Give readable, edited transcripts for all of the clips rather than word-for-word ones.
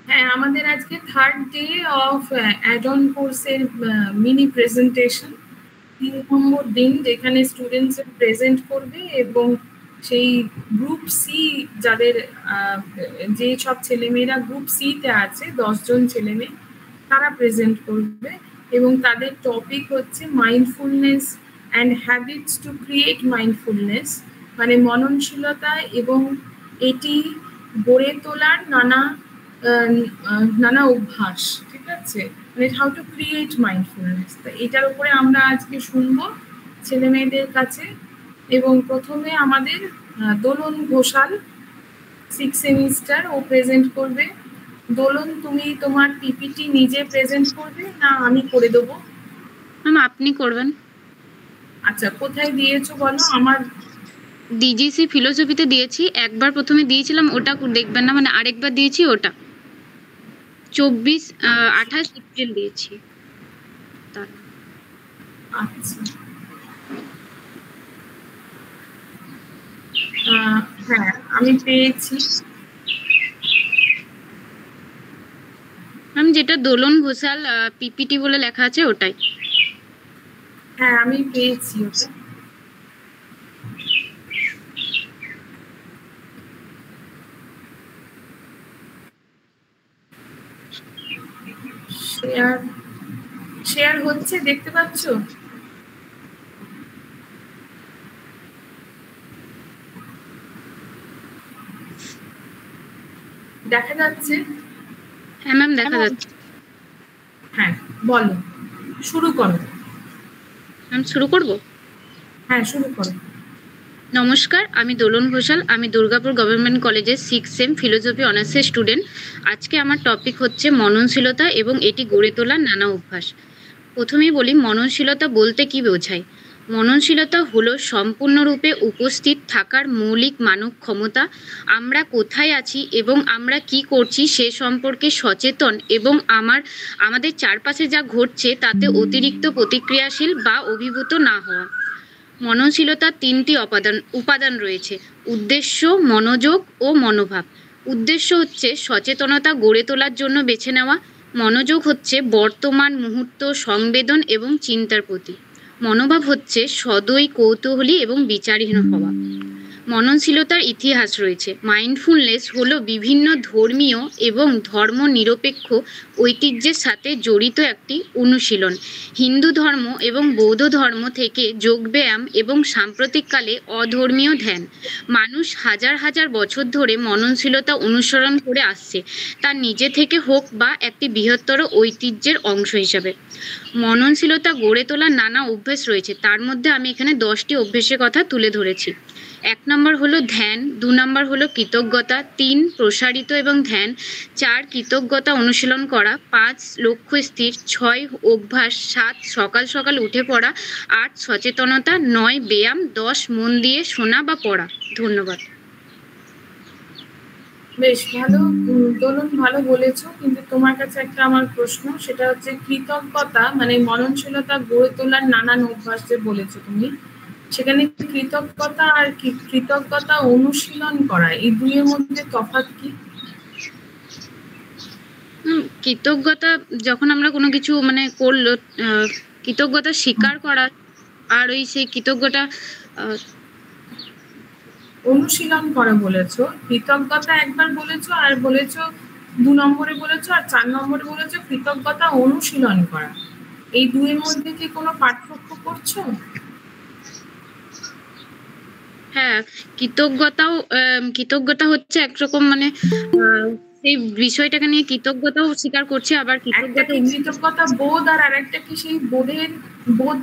হ্যাঁ, আমাদের আজকে third day of add on কোর্সের মিনি প্রেজেন্টেশন। 3 নম্বর দিন যেখানে স্টুডেন্টস প্রেজেন্ট করবে এবং সেই গ্রুপ সি যাদের যে সব ছেলেমেয়েরা গ্রুপ সিতে আছে 10 জন ছেলেমেয়ে তারা প্রেজেন্ট করবে এবং তাদের টপিক হচ্ছে mindfulness and habits to create mindfulness, মানে মননশীলতা এবং এটি গড়ে তোলার নানা অভ্যাস। ঠিক আছে, মানে হাউ টু ক্রিয়েট মাইন্ডফুলনেস। তো এটার উপরে আমরা আজকে শুনবো ছেলে মেয়েদের কাছে। এবং প্রথমে আমাদের দোলন ঘোষাল 6 সেমিস্টার, ও প্রেজেন্ট করবে। দোলন, তুমি তোমার পিপিটি নিজে প্রেজেন্ট করবে না আমি করে দেবো? ম্যাম আপনি করবেন। আচ্ছা, কোথায় দিয়েছো বলো? আমার ডিজিসি ফিলোসফিতে দিয়েছি, একবার প্রথমে দিয়েছিলাম, ওটা দেখবেন না, মানে আরেকবার দিয়েছি ওটা 28 এপ্রিল দিয়েছি। আচ্ছা, হ্যাঁ আমি পেয়েছি ম্যাম, যেটা দোলন ঘোষাল পিপিটি বলে লেখা আছে ওটাই। হ্যাঁ আমি পেয়েছি ওটা। শেয়ার শেয়ার হচ্ছে, দেখতে পাচ্ছ? দেখা যাচ্ছে? হ্যাঁ ম্যাম, দেখা যাচ্ছে। হ্যাঁ বলো, শুরু করো। ম্যাম শুরু করব? হ্যাঁ শুরু করো। নমস্কার, আমি দোলন ঘোষাল, আমি দুর্গাপুর গভর্নমেন্ট কলেজের 6 সেম ফিলোসফি অনার্সের স্টুডেন্ট। আজকে আমার টপিক হচ্ছে মননশীলতা এবং এটি গড়ে তোলার নানা অভ্যাস। প্রথমেই বলি, মননশীলতা বলতে কি বোঝায়। মননশীলতা হলো সম্পূর্ণরূপে উপস্থিত থাকার মৌলিক মানব ক্ষমতা। আমরা কোথায় আছি এবং আমরা কি করছি সে সম্পর্কে সচেতন এবং আমাদের চারপাশে যা ঘটছে তাতে অতিরিক্ত প্রতিক্রিয়াশীল বা অভিভূত না হওয়া। মননশীলতার 3টি উপাদান রয়েছে: উদ্দেশ্য, মনোযোগ ও মনোভাব। উদ্দেশ্য হচ্ছে সচেতনতা গড়ে তোলার জন্য বেছে নেওয়া। মনোযোগ হচ্ছে বর্তমান মুহূর্ত, সংবেদন এবং চিন্তার প্রতি। মনোভাব হচ্ছে সদয়, কৌতূহলী এবং বিচারহীন হওয়া। মননশীলতার ইতিহাস রয়েছে। মাইন্ডফুলনেস হলো বিভিন্ন ধর্মীয় এবং ধর্মনিরপেক্ষ ঐতিহ্যের সাথে জড়িত একটি অনুশীলন। হিন্দু ধর্ম এবং বৌদ্ধ ধর্ম থেকে যোগব্যায়াম এবং সাম্প্রতিককালে অধর্মীয় ধ্যান, মানুষ হাজার হাজার বছর ধরে মননশীলতা অনুসরণ করে আসছে, তা নিজে থেকে হোক বা একটি বৃহত্তর ঐতিহ্যের অংশ হিসাবে। মননশীলতা গড়ে তোলার নানা অভ্যেস রয়েছে, তার মধ্যে আমি এখানে 10টি অভ্যেসের কথা তুলে ধরেছি। 1 নম্বর হলো ধ্যান, 2 নম্বর হলো কৃতজ্ঞতা, 3 প্রসারিত এবং ধ্যান, 4 কৃতজ্ঞতা অনুশীলন করা, 5 লক্ষ্য স্থির, 6 অভ্যাস, 7 সকাল সকাল উঠে পড়া, 8 সচেতনতা, 9 ব্যায়াম, 10 মন দিয়ে শোনা বা পড়া। ধন্যবাদ। বেশ ভালো দোলন, ভালো বলেছো, কিন্তু তোমার কাছে একটা আমার প্রশ্ন, সেটা হচ্ছে কৃতজ্ঞতা মানে মননশীলতা গড়ে তোলার নানান অভ্যাস যে বলেছো তুমি, সেখানে কৃতজ্ঞতা আর কৃতজ্ঞতা অনুশীলন করা, এই দুইয়ের মধ্যে তফাৎ কি? কৃতজ্ঞতা যখন আমরা কোনো কিছু মানে করলো, কৃতজ্ঞতা স্বীকার করা, আর ওই সেই কৃতজ্ঞতা অনুশীলন করা বলেছো। কৃতজ্ঞতা একবার বলেছো, আর বলেছো 2 নম্বরে বলেছো, আর 4 নম্বরে বলেছো কৃতজ্ঞতা অনুশীলন করা। এই দুইয়ের মধ্যে কি কোনো পার্থক্য করছো? হ্যাঁ, কৃতজ্ঞতা হচ্ছে একরকম মানে সেই বিষয়টাকে নিয়ে কৃতজ্ঞতাও স্বীকার করছে, আবার কৃতজ্ঞতা বোধ আর আরেকটা কি সেই বোধের বোধ?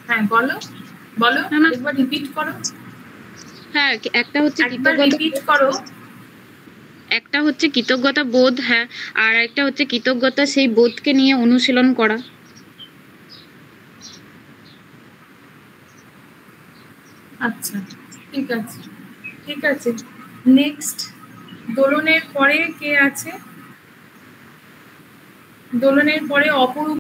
হ্যাঁ বলো বলো, একবার রিপিট করো। হ্যাঁ, একটা হচ্ছে রিপিট করো। একটা হচ্ছে কৃতজ্ঞতা বোধ, হ্যাঁ, আর একটা হচ্ছে কৃতজ্ঞতা সেই বোধকে নিয়ে অনুশীলন করা। আচ্ছা, ঠিক আছে ঠিক আছে। নেক্সট, দোলনের পরে কে আছে? দোলনের পরে অপরূপ